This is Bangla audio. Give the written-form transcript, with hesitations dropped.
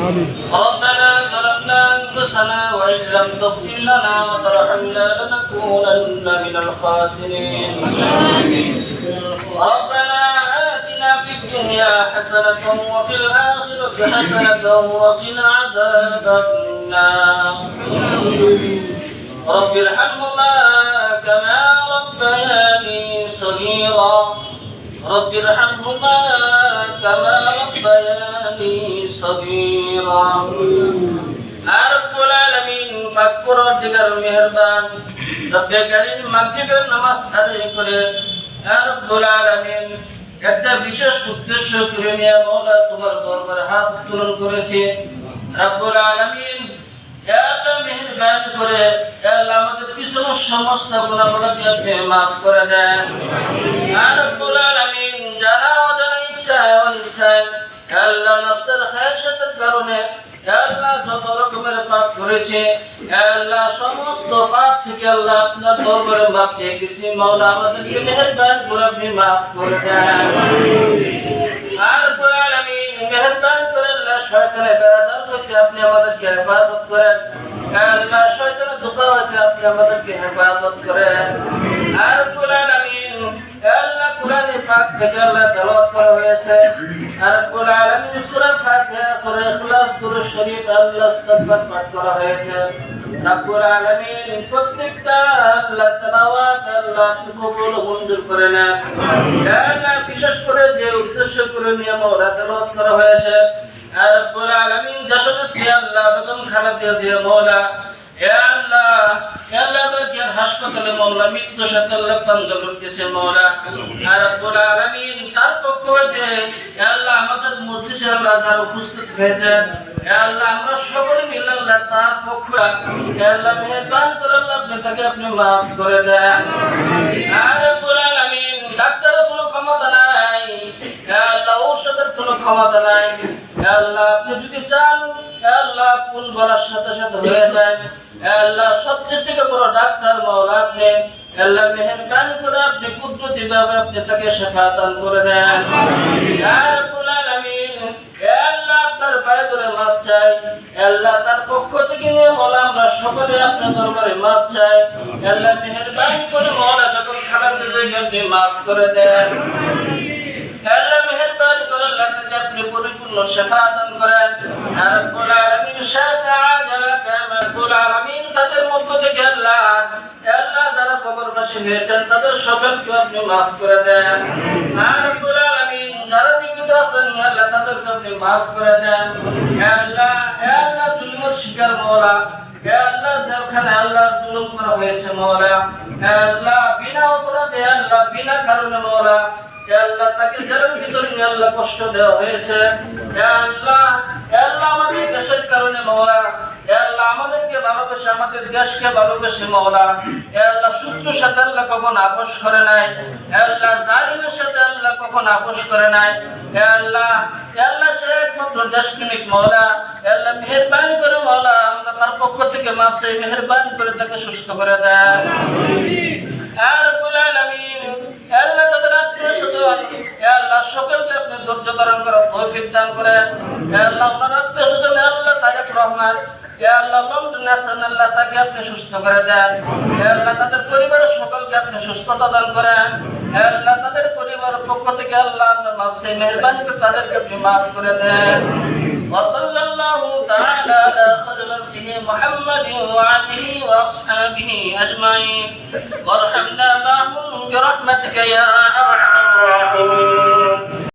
ربنا ظلمنا أنفسنا وإن لم تغفر لنا وترحمنا لنكونن من الخاسرين ربنا آتنا في الدنيا حسنة وفي الآخرة حسنة وقنا عذاب النار رب ارحمهما كما ربياني صغيرا رب ارحمهما كما ربياني صغيرا رب العالمين পাক পরওয়ারদিগার মেহেরবান রব্বে কারীম মাগরিবের নামাজ আদায় করে রব্বুল আলামিন একটা বিশেষ উদ্দেশ্য করে নিয়ে মাওলা তোমার দরবারে হাত উত্তোলন করেছে রব্বুল আলামিন ইয়া আল্লাহ মেহেরবান করে ইয়া আল্লাহ আমাদের পিছনের সমস্ত গুনাহগুলোকে আপনি maaf করে দেন রব্বুল আলামিন যারা অজানা ইচ্ছায় অনিচ্ছায় ইয়া আল্লাহ নফসের খায়সাতের কারণে ইয়া আল্লাহ যত রকমের পাপ করেছে ইয়া আল্লাহ সমস্ত পাপ থেকে আল্লাহ আপনার দরবারে maaf চেয়ে গেছি মাওলা আমাদেরকে মেহেরবান করে আপনি maaf করে দেন রব্বুল আলামিন মেহেরবান করে আল্লাহ শয়তানের বেড়াজাল হইতে আপনি আমাদেরকে হেফাজত করেন আল্লাহ শয়তানের ধোঁকা হইতে আপনি আমাদেরকে হেফাজত করেন রব্বুল আলামিন আল্লাহ কোরআনে পাক থেকে আল্লাহ তেলাওয়াত করা হয়েছে রব্বুল আলামিন সূরা ফাতিহা সূরা ইখলাস দুরূদ শরীফ আল্লাহ ইস্তিগফার পাঠ করা হয়েছে রব্বুল আলামিন প্রত্যেকটা আল্লাহ তেলাওয়াত আল্লাহ কবুল মঞ্জুর করে নেন আল্লাহ বিশেষ করে যে উদ্দেশ্য করে নিয়ে মাওলা তেলাওয়াত করা হয়েছে রব্বুল আলামিন দেশনেত্রী আল্লাহ বেগম খালেদা জিয়া মাওলা ইয়া আল্লাহ বাকি হাসপাতালে মাওলা মৃত্যু সাথে আল্লাহ পাঞ্জলন দিয়েছে মাওলা রব্বুল আলামিন তার পক্ষ হতে ইয়া আল্লাহ আমাদের মজলিসে আল্লাহ যারা উপস্থিত হয়েছে ইয়া আল্লাহ আমরা সকলে মিলে আল্লাহ তার পক্ষ ইয়া আল্লাহ মেহেরবান করে আল্লাহ আপনি তাকে আপনি maaf করে দেন রব্বুল আলামিন ডাক্তারের কোনো ক্ষমতা নাই ইয়া আল্লাহ ঔষধের কোনো ক্ষমতা নাই ইয়া আল্লাহ আপনি যদি চান ইয়া আল্লাহ কোন বলার সাথে সাথে হয়ে যায় ইয়া আল্লাহ সবচেয়ে থেকে বড় ডাক্তার মাওলা আপনি আল্লাহ মেহেরবানি করে আপনি কুদরতিভাবে আপনি তাকে শিফা দান করে দেন ইয়া রাব্বুল আলামিন ইয়া আল্লাহ আপনার পায়ে ধরে মাপ চাই ইয়া আল্লাহ তার পক্ষ থেকে নিয়ে মাওলা আমরা সকলে আপনার দরবারে মাপ চাই ইয়া আল্লাহ মেহেরবানি করে মাওলা যখন খালাতে যাই আপনি maaf করে দেন আল্লাহ মেহেরবানি করে আল্লাহ তাকে আপনি পরিপূর্ণ শিফা দান করেন রব্বুল আলামিন শাফিআ যারা রব্বুল আলামিন তাদের মধ্য থেকে আল্লাহ যারা কবরবাসী হয়েছেন তাদের সকলকে আপনি maaf করে দেন রব্বুল আলামিন যারা জীবিত আছেন আল্লাহ তাদেরকে আপনি maaf করে দেন আল্লাহ জুলুমের শিকার মাওলা আল্লাহ যেখানে আল্লাহ জুলুম করা হয়েছে মাওলা আল্লাহ বিনা অপরাধে আল্লাহ বিনা কারণে মাওলা আল্লাহ তাকে জেলের ভিতরে নিয়ে আল্লাহ কষ্ট দেওয়া হয়েছে আল্লাহ আমাদের দেশের কারণে মাওলা আল্লাহ আমাদেরকে ভালোবেসে আমাদের দেশকে ভালোবেসে মাওলা আল্লাহ শত্রুর সাথে আল্লাহ কখন আপোষ করে নাই আল্লাহ জালিমের সাথে আল্লাহ কখন আপোষ করে নাই আল্লাহ সে একমাত্র দেশপ্রেমিক মাওলা আল্লাহ মেহেরবানি করে মাওলা আমরা তার পক্ষ থেকে মাপ চাই মেহেরবানি করে তাকে সুস্থ করে দেন রব্বুল আলামিন আল্লাহ তাদের আত্মীয়-স্বজন আল্লাহ সকলকে আপনি ধৈর্য ধারণ করার তৌফিক দান করেন আল্লাহ আপনার আত্মীয়-স্বজন আল্লাহ তারেক রহমান আল্লাহ লন্ডনে আছেন আল্লাহ তাকে আপনি সুস্থ করে দেন আল্লাহ তাদের পরিবারের সকলকে আপনি সুস্থতা দান করেন আল্লাহ তাদের পরিবারের পক্ষ থেকে আল্লাহ আপনার মাপ চাই মেহেরবানি করে তাদেরকে আপনি maaf করে দেন وصلى الله تعالى على خير خلقه محمد وعلى واصحابه اجمعين وارحمنا معهم برحمتك يا ارحم